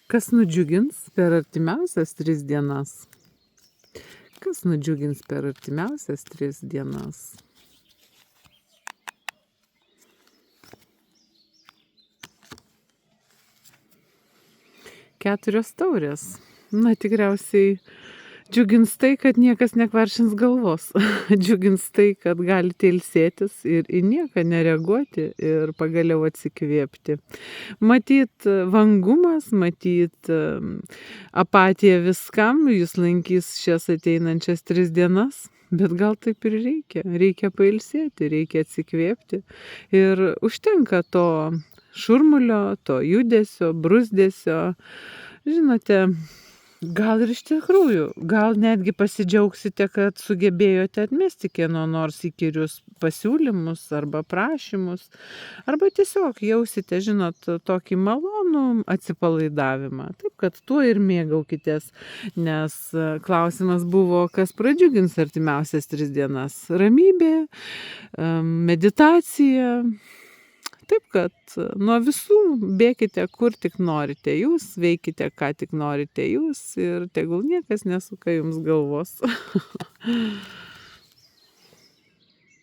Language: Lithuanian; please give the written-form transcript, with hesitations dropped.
Kas nudžiugins per artimiausias 3 dienas? Kas nudžiugins per artimiausias 3 dienas? Keturios taurės. Na, tikriausiai džiugins tai, kad niekas nekvaršins galvos. Džiugins tai, kad galite ilsėtis ir į nieką nereaguoti ir pagaliau atsikvėpti. Matyt, vangumas, matyt, apatija viskam jūs lankys šias ateinančias 3 dienas. Bet gal taip ir reikia. Reikia pailsėti, reikia atsikvėpti. Ir užtenka to šurmulio, to judesio, bruzdesio. Žinote, gal ir iš tikrųjų, gal netgi pasidžiaugsite, kad sugebėjote atmesti kieno nors įkyrius pasiūlymus arba prašymus, arba tiesiog jausite, žinot, tokį malonų atsipalaidavimą. Taip, kad tuo ir mėgaukitės, nes klausimas buvo, kas pradžiugins artimiausias 3 dienas. Ramybė, meditacija. Taip, kad nuo visų bėkite kur tik norite jūs, veikite ką tik norite jūs ir tegul niekas nesuka jums galvos.